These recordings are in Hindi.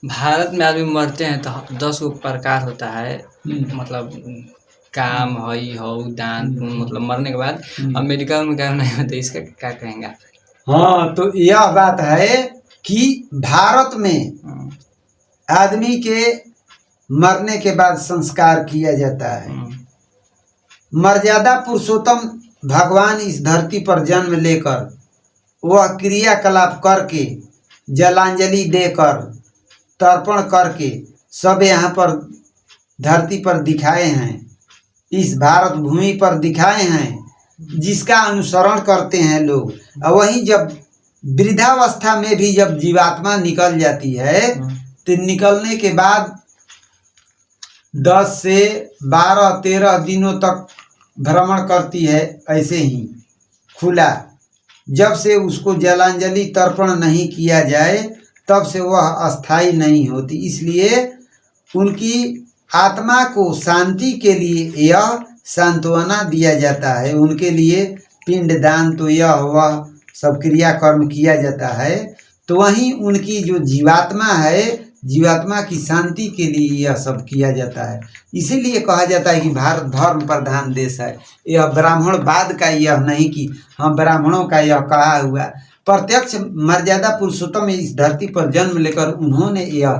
भारत में आदमी मरते हैं तो 10 गो प्रकार होता है। मतलब काम हई हो दान पुण्य, मतलब मरने के बाद। अमेरिका में क्या नहीं होता, इसका क्या कहेंगे आप? हाँ, तो यह बात है कि भारत में आदमी के मरने के बाद संस्कार किया जाता है। मर्यादा पुरुषोत्तम भगवान इस धरती पर जन्म लेकर वह क्रियाकलाप करके जलांजलि देकर तर्पण करके सब यहाँ पर धरती पर दिखाए हैं, इस भारत भूमि पर दिखाए हैं, जिसका अनुसरण करते हैं लोग। और वहीं जब वृद्धावस्था में भी जब जीवात्मा निकल जाती है तो निकलने के बाद 10 से 12-13 दिनों तक भ्रमण करती है ऐसे ही खुला। जब से उसको जलांजलि तर्पण नहीं किया जाए तब से वह अस्थाई नहीं होती। इसलिए उनकी आत्मा को शांति के लिए यह सांत्वना दिया जाता है। उनके लिए पिंडदान तो यह वह सब क्रियाकर्म किया जाता है। तो वहीं उनकी जो जीवात्मा है, जीवात्मा की शांति के लिए यह सब किया जाता है। इसीलिए कहा जाता है कि भारत धर्म प्रधान देश है। यह ब्राह्मणवाद का यह नहीं कि हम ब्राह्मणों का यह कहा हुआ, प्रत्यक्ष मर्यादा पुरुषोत्तम इस धरती पर जन्म लेकर उन्होंने यह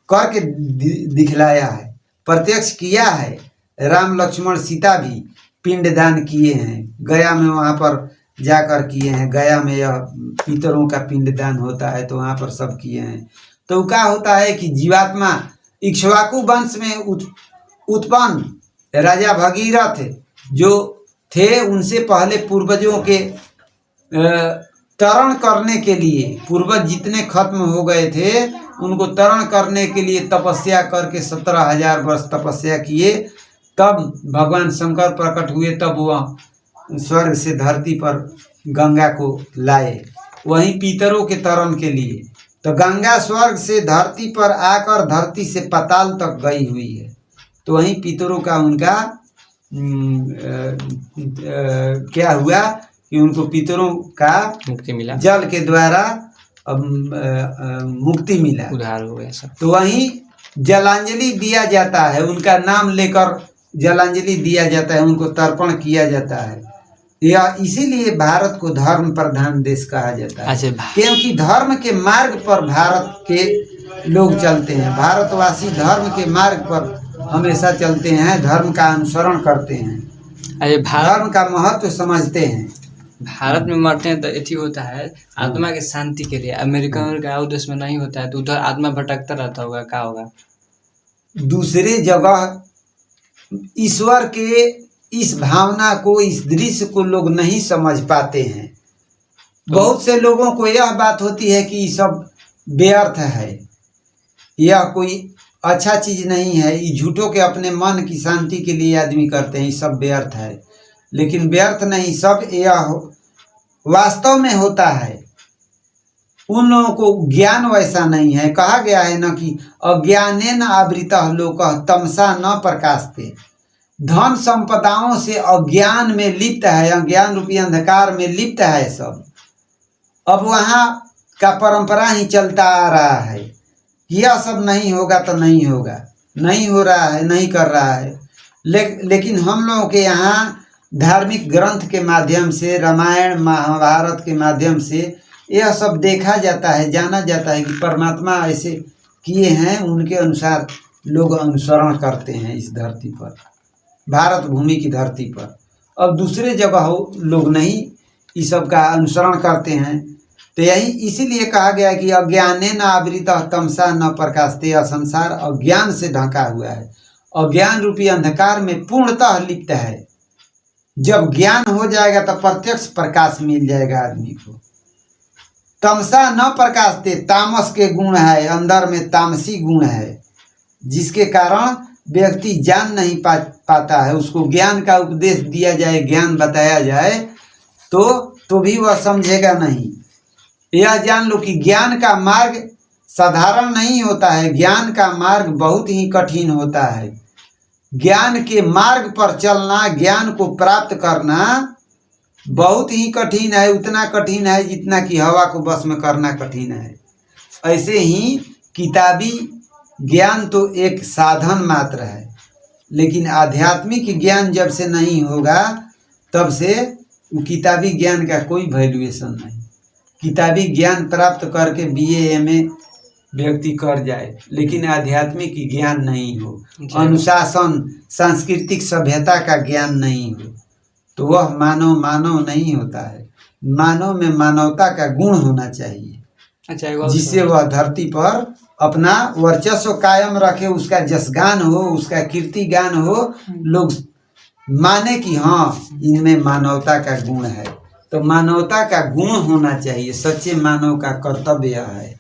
करके दिखलाया है, प्रत्यक्ष किया है। राम लक्ष्मण सीता भी पिंडदान किए हैं, गया में वहाँ पर जाकर किए हैं। गया में यह पितरों का पिंडदान होता है तो वहाँ पर सब किए हैं। तो क्या होता है कि जीवात्मा इक्ष्वाकु वंश में उत्पन्न राजा भगीरथ जो थे, उनसे पहले पूर्वजों के तरण करने के लिए, पूर्वज जितने खत्म हो गए थे उनको तरण करने के लिए तपस्या करके 17,000 वर्ष तपस्या किए, तब भगवान शंकर प्रकट हुए। तब वह स्वर्ग से धरती पर गंगा को लाए, वहीं पितरों के तरण के लिए। तो गंगा स्वर्ग से धरती पर आकर धरती से पाताल तक गई हुई है। तो वहीं पितरों का उनका क्या हुआ कि उनको पितरों का मुक्ति मिला, जल के द्वारा मुक्ति मिला, उद्धार हो गया सब। तो वहीं जलांजलि दिया जाता है, उनका नाम लेकर जलांजलि दिया जाता है, उनको तर्पण किया जाता है। यह इसीलिए भारत को धर्म प्रधान देश कहा जाता है, क्योंकि धर्म के मार्ग पर भारत के लोग चलते हैं। भारतवासी धर्म के मार्ग पर हमेशा चलते हैं, धर्म का अनुसरण करते हैं, धर्म का महत्व समझते हैं। भारत में मरते हैं तो एथी होता है आत्मा के शांति के लिए। अमेरिका और देश में नहीं होता है तो उधर आत्मा भटकता रहता होगा, क्या होगा? दूसरे जगह ईश्वर के इस भावना को, इस दृश्य को लोग नहीं समझ पाते हैं। बहुत से लोगों को यह बात होती है कि सब व्यर्थ है, यह कोई अच्छा चीज नहीं है, ये झूठों के अपने मन की शांति के लिए आदमी करते हैं, ये सब व्यर्थ है। लेकिन व्यर्थ नहीं, सब यह वास्तव में होता है। उन लोगों को ज्ञान वैसा नहीं है। कहा गया है न कि अज्ञानेन आवृतः लोकः तमसा न प्रकाशते। धन संपदाओं से अज्ञान में लिप्त है, अज्ञान रूपी अंधकार में लिप्त है सब। अब वहाँ का परंपरा ही चलता आ रहा है, यह सब नहीं होगा तो नहीं होगा, नहीं हो रहा है, नहीं कर रहा है। लेकिन हम लोगों के यहाँ धार्मिक ग्रंथ के माध्यम से, रामायण महाभारत के माध्यम से यह सब देखा जाता है, जाना जाता है कि परमात्मा ऐसे किए हैं, उनके अनुसार लोग अनुसरण करते हैं इस धरती पर, भारत भूमि की धरती पर। अब दूसरे जगह लोग नहीं इस सब का अनुसरण करते हैं। तो यही इसीलिए कहा गया कि अज्ञानेन आवृतः तमसा न प्रकाशते। यह संसार अज्ञान से ढका हुआ है, अज्ञान रूपी अंधकार में पूर्णतः लिप्त है। जब ज्ञान हो जाएगा तो प्रत्यक्ष प्रकाश मिल जाएगा आदमी को। तमसा न प्रकाशते, तामस के गुण है, अंदर में तामसी गुण है, जिसके कारण व्यक्ति जान नहीं पाता है। उसको ज्ञान का उपदेश दिया जाए, ज्ञान बताया जाए तो भी वह समझेगा नहीं। यह जान लो कि ज्ञान का मार्ग साधारण नहीं होता है, ज्ञान का मार्ग बहुत ही कठिन होता है। ज्ञान के मार्ग पर चलना, ज्ञान को प्राप्त करना बहुत ही कठिन है। उतना कठिन है जितना कि हवा को बस में करना कठिन है। ऐसे ही किताबी ज्ञान तो एक साधन मात्र है, लेकिन आध्यात्मिक ज्ञान जब से नहीं होगा तब से वो किताबी ज्ञान का कोई वैल्यूएशन नहीं। किताबी ज्ञान प्राप्त करके BA MA व्यक्ति कर जाए, लेकिन आध्यात्मिक ज्ञान नहीं हो, अनुशासन सांस्कृतिक सभ्यता का ज्ञान नहीं हो, तो वह मानव नहीं होता है। मानव में मानवता का गुण होना चाहिए, जिससे वह धरती पर अपना वर्चस्व कायम रखे, उसका जसगान हो, उसका कीर्तिगान हो, लोग माने कि हाँ इनमें मानवता का गुण है। तो मानवता का गुण होना चाहिए, सच्चे मानव का कर्तव्य है।